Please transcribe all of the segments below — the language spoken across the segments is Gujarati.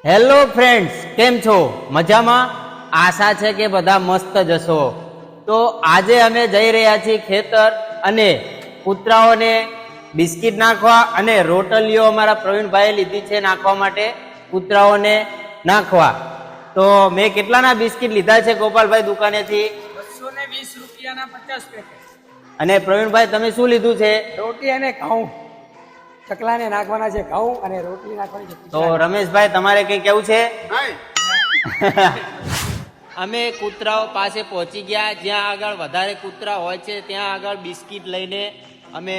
હેલો ફ્રેન્ડ્સ, કેમ છો? મજામાં? આશા છે કે બધા મસ્ત જ હશો. તો આજે અમે જઈ રહ્યા છીએ ખેતર અને કૂતરાઓને બિસ્કિટ નાખવા અને રોટલીઓ અમારા પ્રવીણભાઈએ લીધી છે નાખવા માટે કૂતરાઓને નાખવા. તો મેં કેટલાના બિસ્કિટ લીધા છે ગોપાલભાઈ દુકાનેથી? 220 રૂપિયાના 50 પેકેટ. અને પ્રવીણભાઈ તમે શું લીધું છે? રોટી અને ઘઉં. ચકલાને નાખવાના છે ઘઉં અને રોટલી નાખવાની છે. તો રમેશભાઈ તમારે કઈ કેવું છે? અમે કૂતરાઓ પાસે પહોંચી ગયા. જ્યાં આગળ વધારે કૂતરા હોય છે ત્યાં આગળ બિસ્કિટ લઈને અમે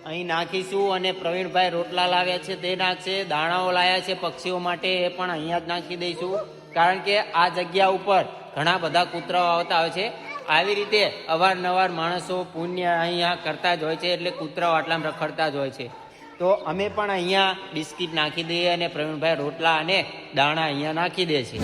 અહીં નાખીશું. અને પ્રવીણભાઈ રોટલા લાવ્યા છે તે નાખશે, દાણાઓ લાવ્યા છે પક્ષીઓ માટે એ પણ અહીંયા જ નાખી દઈશું. કારણ કે આ જગ્યા ઉપર ઘણા બધા કૂતરાઓ આવતા હોય છે. આવી રીતે અવારનવાર માણસો પુણ્ય અહીંયા કરતા જ હોય છે, એટલે કૂતરાઓ આટલામાં રખડતા જ હોય છે. તો અમે પણ અહીંયા બિસ્કિટ નાખી દઈએ અને પ્રવીણભાઈ રોટલા અને દાણા અહીંયા નાખી દે છે.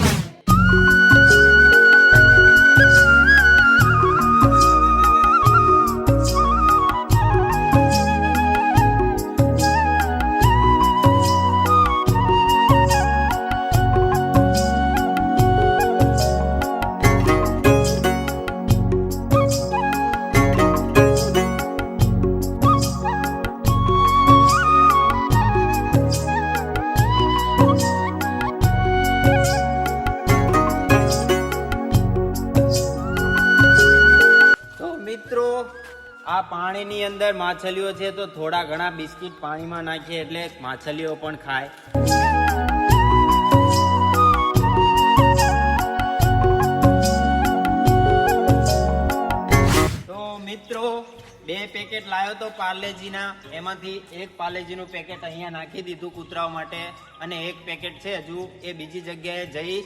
મિત્રો, આ પાણીની અંદર માછલીઓ છે તો થોડા ઘણા બિસ્કિટ પાણીમાં નાખીએ એટલે માછલીઓ પણ ખાય. તો મિત્રો, 2 પેકેટ લાવ્યો તો પાર્લેજીના, એમાંથી એક પાર્લેજીનું પેકેટ અહીંયા નાખી દીધું કૂતરાઓ માટે અને એક પેકેટ છે હજુ એ બીજી જગ્યાએ જઈ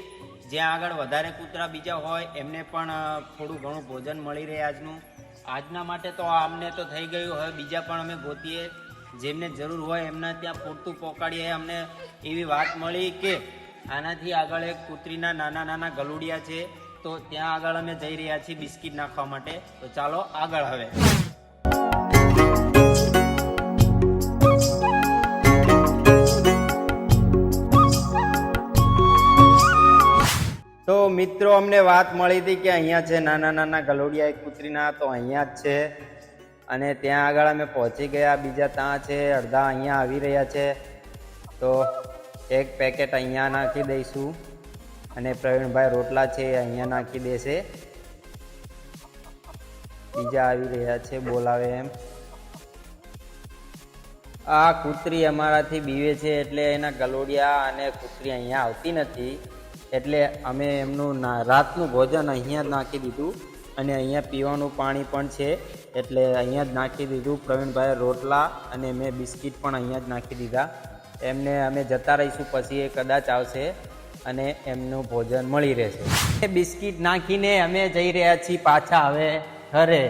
જ્યાં આગળ વધારે કૂતરા બીજા હોય એમને પણ થોડું ઘણું ભોજન મળી રહે આજના માટે. તો અમને તો થઈ ગયું, હવે બીજા પણ અમે ગોતીએ જેમને જરૂર હોય એમના ત્યાં પૂરતું પહોંચાડીએ. અમને એવી વાત મળી કે આનાથી આગળ એક કૂતરીના નાના નાના ગલુડિયા છે, તો ત્યાં આગળ અમે જઈ રહ્યા છીએ બિસ્કિટ નાખવા માટે. તો ચાલો આગળ. હવે તો મિત્રો, અમને વાત મળી હતી કે અહીંયા છે નાના નાના ગલોડિયા એક કૂતરીના, તો અહીંયા જ છે. અને ત્યાં આગળ અમે પહોંચી ગયા. બીજા ત્યાં છે, અડધા અહીંયા આવી રહ્યા છે. તો એક પેકેટ અહીંયા નાખી દઈશું અને પ્રવીણભાઈ રોટલા છે અહીંયા નાખી દેશે. બીજા આવી રહ્યા છે, બોલાવે એમ. આ કૂતરી અમારાથી બીવે છે એટલે એના ગલોડિયા અને કૂતરી અહીંયા આવતી નથી, એટલે અમે એમનું રાતનું ભોજન અહીંયા જ નાખી દીધું. અને અહીંયા પીવાનું પાણી પણ છે એટલે અહીંયા જ નાખી દીધું. પ્રવીણભાઈ રોટલા અને મેં બિસ્કિટ પણ અહીંયા જ નાખી દીધા. એમને અમે જતા રહીશું પછી એ કદાચ આવશે અને એમનું ભોજન મળી રહેશે. એ બિસ્કિટ નાખીને અમે જઈ રહ્યા છીએ પાછા હવે ઘરે.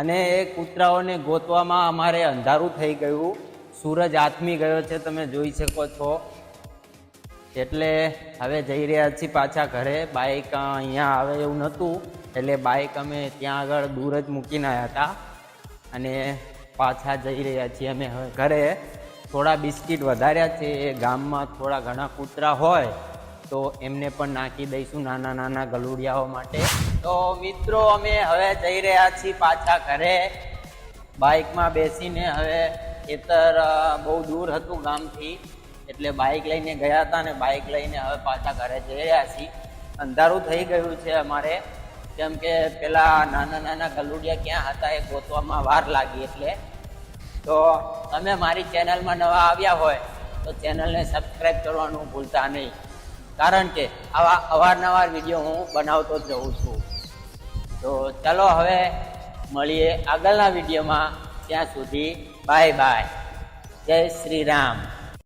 અને એ કૂતરાઓને ગોતવામાં અમારે અંધારું થઈ ગયું, સૂરજ આથમી ગયો છે, તમે જોઈ શકો છો. એટલે હવે જઈ રહ્યા છીએ પાછા ઘરે. બાઇક અહીંયા આવે એવું નહોતું એટલે બાઇક અમે ત્યાં આગળ દૂર જ મૂકીને આવ્યા હતા અને પાછા જઈ રહ્યા છીએ અમે હવે ઘરે. થોડા બિસ્કિટ વધાર્યા છે, એ ગામમાં થોડા ઘણા કૂતરા હોય તો એમને પણ નાખી દઈશું નાના નાના ગલુડિયાઓ માટે. તો મિત્રો, અમે હવે જઈ રહ્યા છીએ પાછા ઘરે. બાઇકમાં બેસીને હવે ખેતર બહુ દૂર હતું ગામથી એટલે બાઇક લઈને ગયા હતા અને બાઇક લઈને હવે પાછા ઘરે જઈ રહ્યા છીએ. અંધારું થઈ ગયું છે અમારે, કેમ કે પેલા નાના નાના ગલુડિયા ક્યાં હતા એ ગોતવામાં વાર લાગી. એટલે તો તમે મારી ચેનલમાં નવા આવ્યા હોય તો ચેનલને સબસ્ક્રાઈબ કરવાનું ભૂલતા નહીં, કારણ કે આવા અવારનવાર વિડીયો હું બનાવતો જ રહું છું. તો ચલો હવે મળીએ આગળના વિડીયોમાં. ત્યાં સુધી બાય બાય. જય શ્રી રામ.